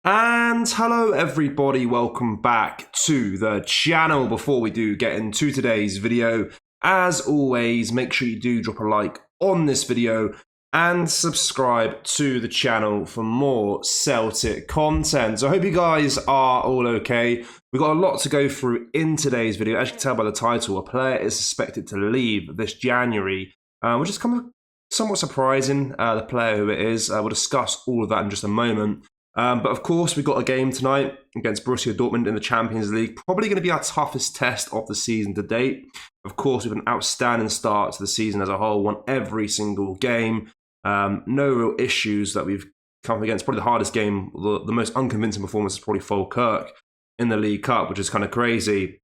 And hello everybody, welcome back to the channel. Before we do get into today's video, as always, make sure you do drop a like on this video and subscribe to the channel for more Celtic content. So I hope you guys are all okay. We've got a lot to go through in today's video. As you can tell by the title, a player is suspected to leave this January, which is kind of somewhat surprising, the player who it is. We'll discuss all of that in just a moment. But of course, we've got a game tonight against Borussia Dortmund in the Champions League. Probably going to be our toughest test of the season to date. Of course, we've an outstanding start to the season as a whole, won every single game. No real issues that we've come against. Probably the hardest game, the most unconvincing performance is probably Falkirk in the League Cup, which is kind of crazy.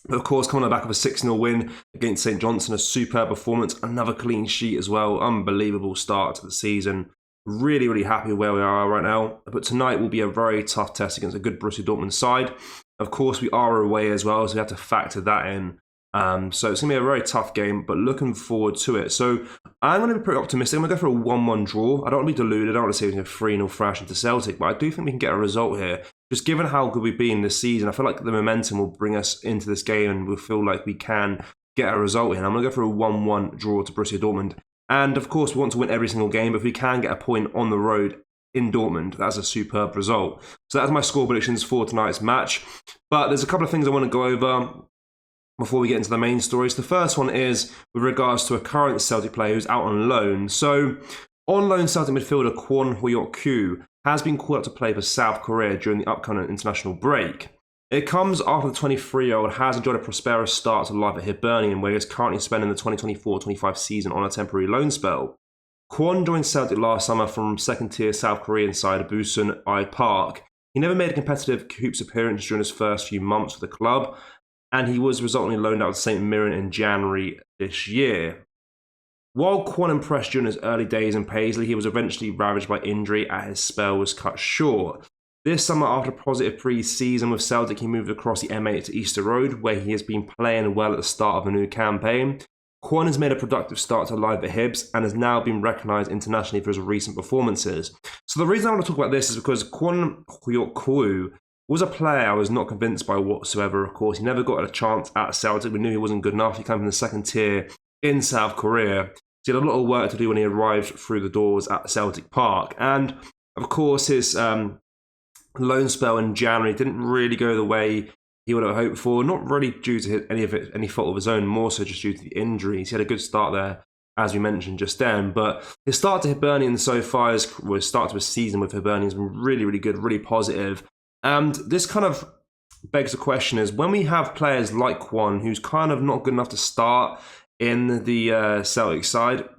But of course, coming on the back of a 6-0 win against St Johnstone, a superb performance, another clean sheet as well. Unbelievable start to the season. Really, really happy where we are right now. But tonight will be a very tough test against a good Borussia Dortmund side. Of course, we are away as well, so we have to factor that in. So it's going to be a very tough game, but looking forward to it. So I'm going to be pretty optimistic. I'm going to go for a 1-1 draw. I don't want to be deluded. I don't want to say we're going to 3-0 thrash into Celtic, but I do think we can get a result here. Just given how good we've been this season, I feel like the momentum will bring us into this game and we'll feel like we can get a result here. I'm going to go for a 1-1 draw to Borussia Dortmund. And of course, we want to win every single game, but if we can get a point on the road in Dortmund, that's a superb result. So that's my score predictions for tonight's match. But there's a couple of things I want to go over before we get into the main stories. The first one is with regards to a current Celtic player who's out on loan. So on loan, Celtic midfielder Kwon Hyok-kyu has been called up to play for South Korea during the upcoming international break. It comes after the 23-year-old has enjoyed a prosperous start to life at Hibernian, where he is currently spending the 2024-25 season on a temporary loan spell. Kwon joined Celtic last summer from second-tier South Korean side Busan I Park. He never made a competitive hoops appearance during his first few months with the club, and he was resultantly loaned out to St Mirren in January this year. While Kwon impressed during his early days in Paisley, he was eventually ravaged by injury as his spell was cut short. This summer, after a positive pre-season with Celtic, he moved across the M8 to Easter Road, where he has been playing well at the start of a new campaign. Kwon has made a productive start to life at Hibs and has now been recognised internationally for his recent performances. So the reason I want to talk about this is because Kwon Hyok-kyu was a player I was not convinced by whatsoever. Of course, he never got a chance at Celtic. We knew he wasn't good enough. He came from the second tier in South Korea. So he had a lot of work to do when he arrived through the doors at Celtic Park. And of course, his loan spell in January didn't really go the way he would have hoped for, not really due to any fault of his own, more so just due to the injuries. He had a good start there, as we mentioned just then, but his start to Hibernian so far, his start to a season with Hibernian has been really, really good, really positive. And this kind of begs the question is, when we have players like Kwon, who's kind of not good enough to start in the Celtic side,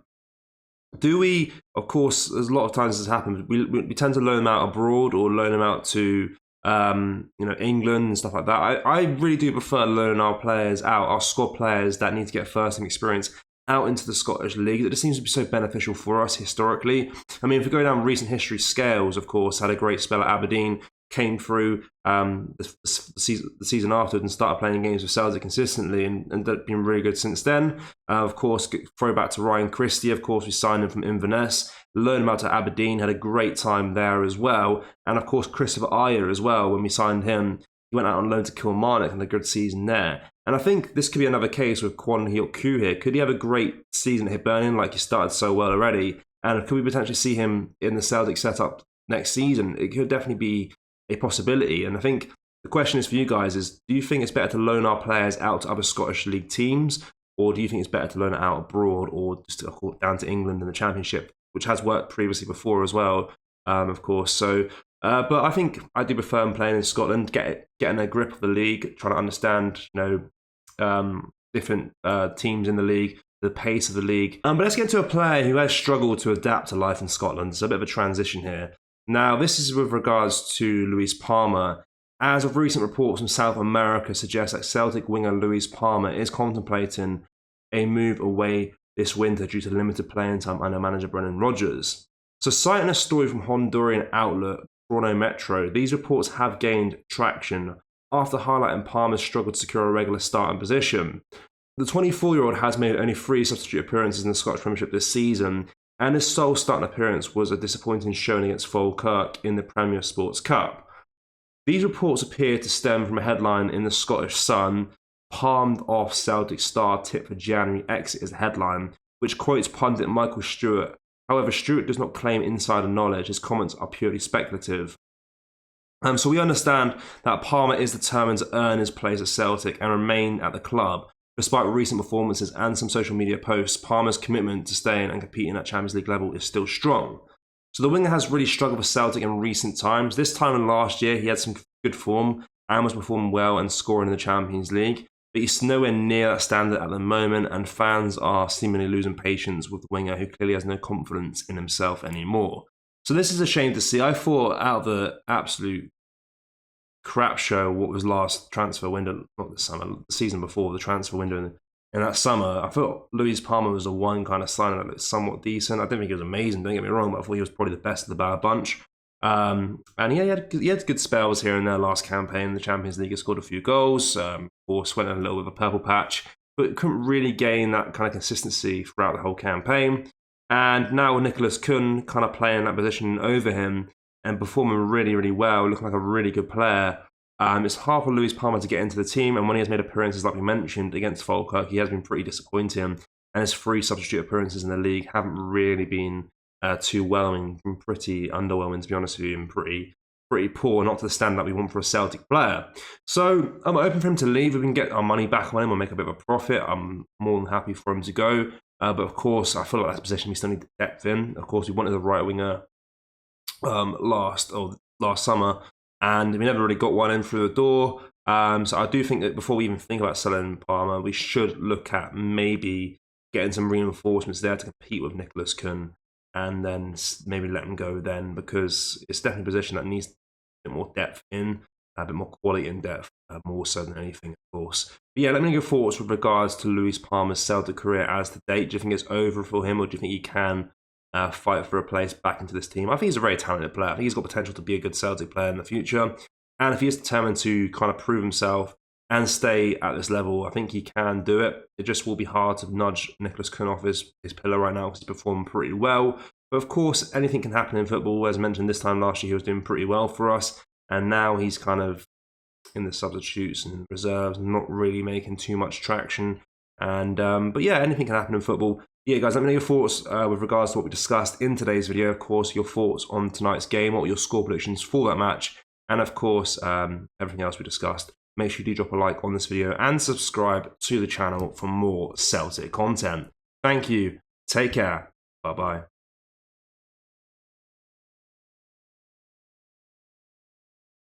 do we, of course, there's a lot of times this happens, we tend to loan them out abroad or loan them out to England and stuff like that. I really do prefer loaning our players out, our squad players that need to get first-team experience out into the Scottish League. It just seems to be so beneficial for us historically. I mean, if we go down recent history, Scales, of course, had a great spell at Aberdeen, came through the season afterwards and started playing games with Celtic consistently and been really good since then. Of course, throw back to Ryan Christie. Of course, we signed him from Inverness, learned him out to Aberdeen, had a great time there as well. And of course, Christopher Ayer as well. When we signed him, he went out on loan to Kilmarnock and had a good season there. And I think this could be another case with Kwon Hyok-kyu here. Could he have a great season at Hibernian like he started so well already? And could we potentially see him in the Celtic setup next season? It could definitely be a possibility. And I think the question is for you guys is, do you think it's better to loan our players out to other Scottish League teams, or do you think it's better to loan it out abroad or just down to England in the Championship, which has worked previously before as well, of course. So, but I think I do prefer him playing in Scotland, getting a grip of the league, trying to understand, different teams in the league, the pace of the league. But let's get into a player who has struggled to adapt to life in Scotland. It's a bit of a transition here. Now, this is with regards to Luis Palma. As of recent reports from South America suggest that Celtic winger Luis Palma is contemplating a move away this winter due to limited playing time under manager Brendan Rodgers. So citing a story from Honduran outlet Toronto Metro, these reports have gained traction after highlighting Palmer's struggle to secure a regular starting position. The 24-year-old has made only 3 substitute appearances in the Scottish Premiership this season and his sole starting appearance was a disappointing showing against Falkirk in the Premier Sports Cup. These reports appear to stem from a headline in the Scottish Sun, palmed off Celtic star tip for January exit as the headline, which quotes pundit Michael Stewart. However, Stewart does not claim insider knowledge. His comments are purely speculative. So we understand that Palmer is determined to earn his place at Celtic and remain at the club. Despite recent performances and some social media posts, Palmer's commitment to staying and competing at Champions League level is still strong. So the winger has really struggled for Celtic in recent times. This time last year, he had some good form and was performing well and scoring in the Champions League. But he's nowhere near that standard at the moment, and fans are seemingly losing patience with the winger who clearly has no confidence in himself anymore. So this is a shame to see. I thought out of the absolute crap show what was last transfer window, not this summer, the season before, the transfer window in that summer, I thought Luis Palmer was the one kind of signing that looked somewhat decent. I didn't think he was amazing, don't get me wrong, but I thought he was probably the best of the bad bunch. And he had good spells here and there last campaign in the Champions League. He scored a few goals, of course, went in a little bit of a purple patch, but couldn't really gain that kind of consistency throughout the whole campaign. And now with Nicholas Kuhn kind of playing that position over him and performing really, really well, looking like a really good player, it's hard for Luis Palmer to get into the team, and when he has made appearances, like we mentioned, against Falkirk, he has been pretty disappointing, and his 3 substitute appearances in the league haven't really been too whelming, pretty underwhelming, to be honest with you, and pretty poor, not to the standard that we want for a Celtic player. So I'm open for him to leave. If we can get our money back on him or make a bit of a profit, I'm more than happy for him to go. But of course, I feel like that's a position we still need depth in. Of course, we wanted a right winger last summer, and we never really got one in through the door. So I do think that before we even think about selling Palmer, we should look at maybe getting some reinforcements there to compete with Nicholas Kuhn, and then maybe let him go then, because it's definitely a position that needs a bit more depth in, a bit more quality in depth, more so than anything, of course. But yeah, let me know your thoughts with regards to Luis Palmer's Celtic career as to date. Do you think it's over for him, or do you think he can fight for a place back into this team? I think he's a very talented player. I think he's got potential to be a good Celtic player in the future. And if he is determined to kind of prove himself and stay at this level, I think he can do it. It just will be hard to nudge Nicholas Kuhn off his pillar right now because he's performed pretty well. But of course, anything can happen in football. As mentioned, this time last year, he was doing pretty well for us. And now he's kind of in the substitutes and reserves, not really making too much traction. And but yeah, anything can happen in football. Yeah, guys, let me know your thoughts with regards to what we discussed in today's video. Of course, your thoughts on tonight's game, what your score predictions for that match, and of course, everything else we discussed. Make sure you do drop a like on this video and subscribe to the channel for more Celtic content. Thank you. Take care. Bye-bye.